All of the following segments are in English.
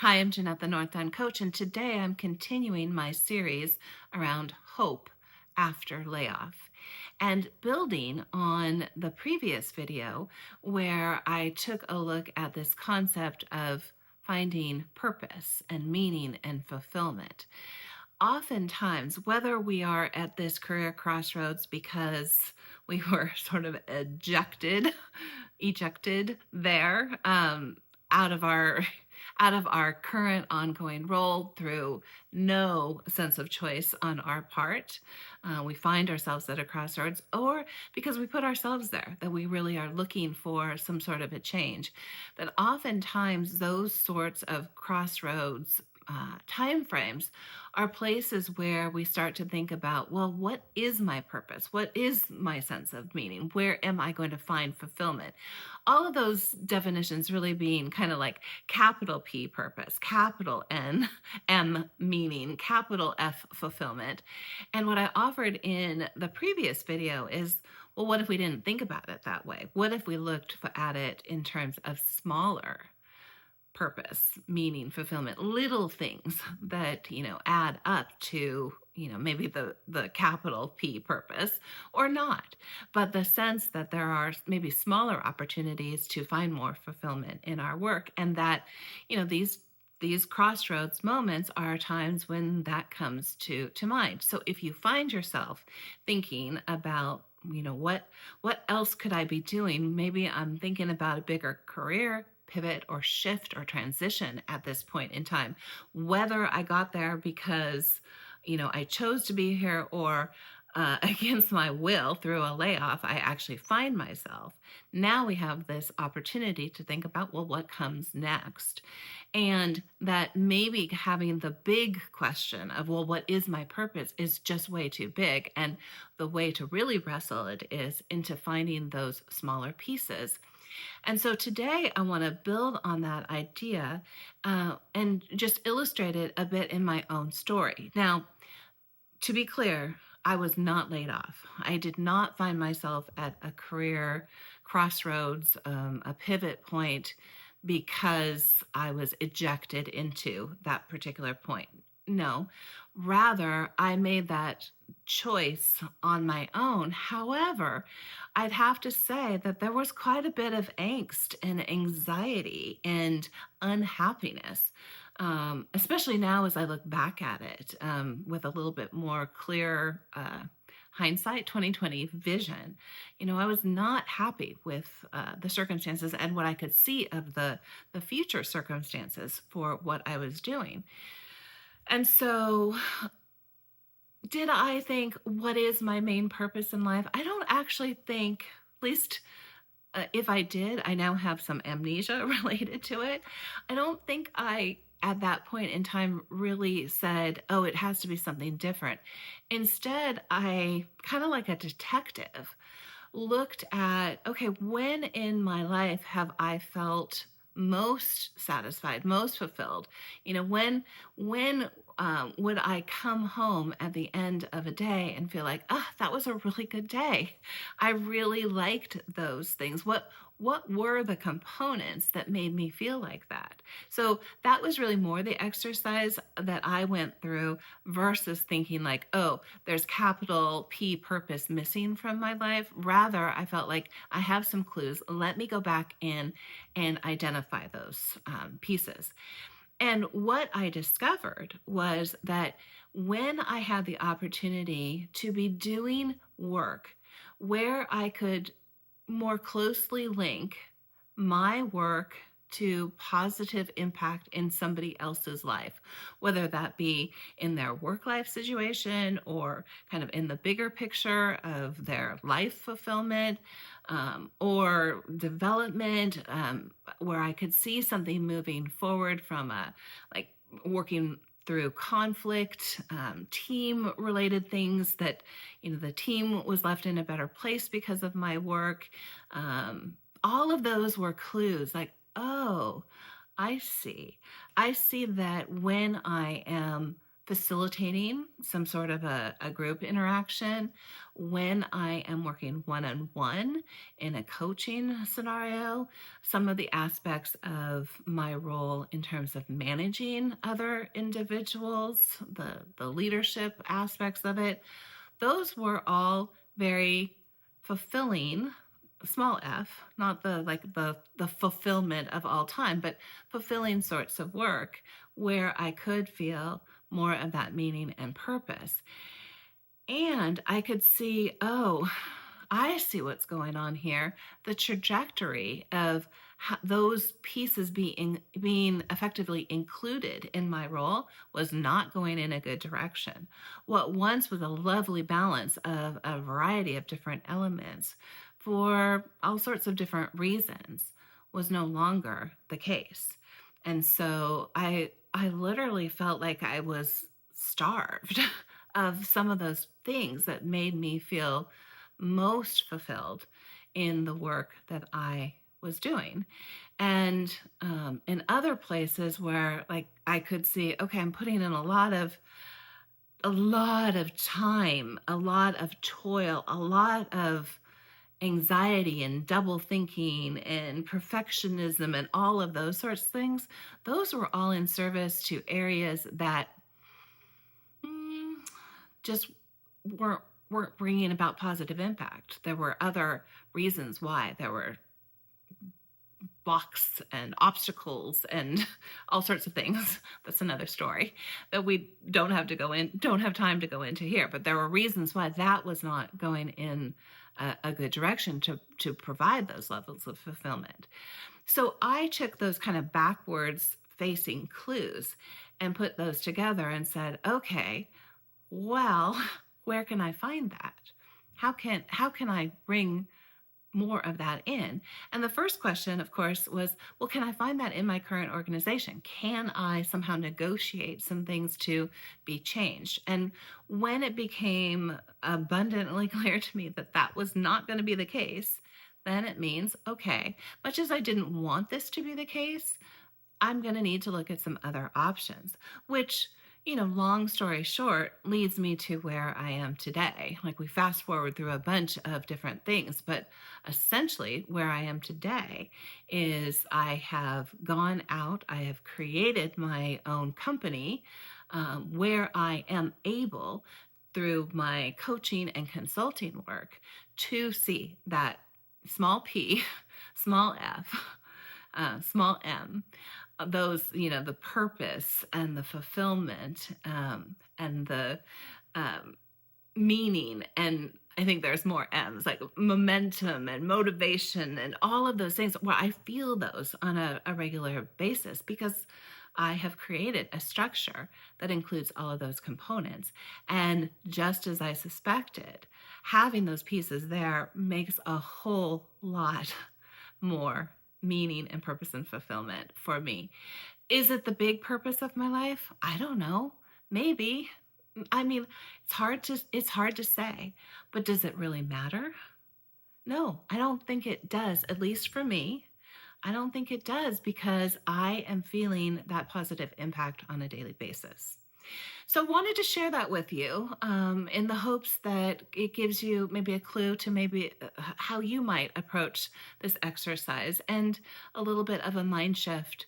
Hi, I'm Jeanette, the North End Coach, and today I'm continuing my series around hope after layoff and building on the previous video where I took a look at this concept of finding purpose and meaning and fulfillment. Oftentimes, whether we are at this career crossroads because we were sort of ejected there out of our current ongoing role through no sense of choice on our part. We find ourselves at a crossroads, or because we put ourselves there, that we really are looking for some sort of a change. That oftentimes those sorts of crossroads time frames are places where we start to think about, well, what is my purpose? What is my sense of meaning? Where am I going to find fulfillment? All of those definitions really being kind of like capital P purpose, capital N M meaning, capital F fulfillment. And what I offered in the previous video is, well, what if we didn't think about it that way? What if we looked at it in terms of smaller purpose, meaning, fulfillment, little things that, add up to, maybe the capital P purpose or not, but the sense that there are maybe smaller opportunities to find more fulfillment in our work, and that, these crossroads moments are times when that comes to mind. So if you find yourself thinking about, what else could I be doing? Maybe I'm thinking about a bigger career pivot or shift or transition at this point in time, whether I got there because I chose to be here, or against my will through a layoff I actually find myself. Now we have this opportunity to think about, well, what comes next? And that maybe having the big question of, well, what is my purpose, is just way too big, and the way to really wrestle it is into finding those smaller pieces. And so today I want to build on that idea and just illustrate it a bit in my own story. Now, to be clear, I was not laid off. I did not find myself at a career crossroads, a pivot point, because I was ejected into that particular point. No, rather, I made that choice on my own. However, I'd have to say that there was quite a bit of angst and anxiety and unhappiness, especially now as I look back at it with a little bit more clear hindsight, 2020 vision. I was not happy with the circumstances and what I could see of the future circumstances for what I was doing. And so did I think, what is my main purpose in life? I don't actually think, at least if I did, I now have some amnesia related to it. I don't think I, at that point in time, really said, oh, it has to be something different. Instead, I, kind of like a detective, looked at, okay, when in my life have I felt most satisfied, most fulfilled? When would I come home at the end of a day and feel like, that was a really good day. I really liked those things. What were the components that made me feel like that? So that was really more the exercise that I went through, versus thinking like, oh, there's capital P purpose missing from my life. Rather, I felt like I have some clues. Let me go back in and identify those pieces. And what I discovered was that when I had the opportunity to be doing work where I could more closely link my work to positive impact in somebody else's life, whether that be in their work life situation or kind of in the bigger picture of their life fulfillment, or development, where I could see something moving forward from like working through conflict, team related things, that the team was left in a better place because of my work. All of those were clues like, oh, I see that when I am facilitating some sort of a group interaction, when I am working one-on-one in a coaching scenario, some of the aspects of my role in terms of managing other individuals, the leadership aspects of it, those were all very fulfilling, small f, not the fulfillment of all time, but fulfilling sorts of work where I could feel more of that meaning and purpose. And I could see, oh, I see what's going on here. The trajectory of those pieces being effectively included in my role was not going in a good direction. What once was a lovely balance of a variety of different elements for all sorts of different reasons was no longer the case. And so I literally felt like I was starved of some of those things that made me feel most fulfilled in the work that I was doing. And in other places where like I could see, okay, I'm putting in a lot of time, a lot of toil, a lot of anxiety and double thinking and perfectionism and all of those sorts of things, those were all in service to areas that just weren't bringing about positive impact. There were other reasons why. There were blocks and obstacles and all sorts of things. That's another story that we don't have time to go into here. But there were reasons why that was not going in a good direction to provide those levels of fulfillment. So I took those kind of backwards facing clues and put those together and said, okay, well, where can I find that? How can I bring more of that in? And the first question, of course, was, well, can I find that in my current organization? Can I somehow negotiate some things to be changed? And when it became abundantly clear to me that that was not going to be the case, then it means, okay, much as I didn't want this to be the case, I'm going to need to look at some other options, which, long story short, leads me to where I am today. Like we fast forward through a bunch of different things, but essentially where I am today is I have gone out, I have created my own company where I am able, through my coaching and consulting work, to see that small p, small f, small m, those, the purpose and the fulfillment and the meaning. And I think there's more M's, like momentum and motivation and all of those things where I feel those on a regular basis because I have created a structure that includes all of those components. And just as I suspected, having those pieces there makes a whole lot more meaning and purpose and fulfillment for me. Is it the big purpose of my life? I don't know. Maybe. I mean, it's hard to say, but does it really matter? No, I don't think it does, at least for me. I don't think it does because I am feeling that positive impact on a daily basis. So wanted to share that with you in the hopes that it gives you maybe a clue to maybe how you might approach this exercise and a little bit of a mindset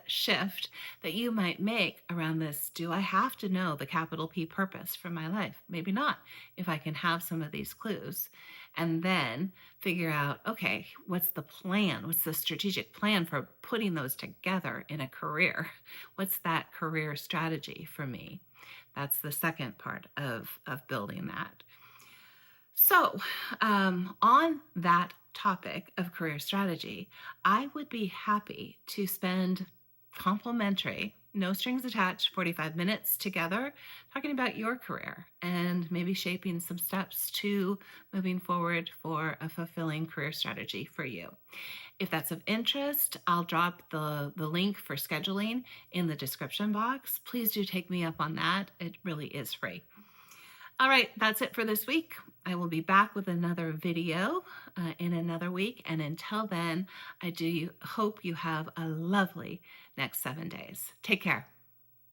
shift that you might make around this. Do I have to know the capital P purpose for my life? Maybe not, if I can have some of these clues and then figure out, okay, what's the plan? What's the strategic plan for putting those together in a career? What's that career strategy for me? That's the second part of building that. So on that topic of career strategy, I would be happy to spend complimentary, no strings attached, 45 minutes together talking about your career and maybe shaping some steps to moving forward for a fulfilling career strategy for you. If that's of interest, I'll drop the link for scheduling in the description box. Please do take me up on that. It really is free. All right, that's it for this week. I will be back with another video in another week. And until then, I do hope you have a lovely next 7 days. Take care.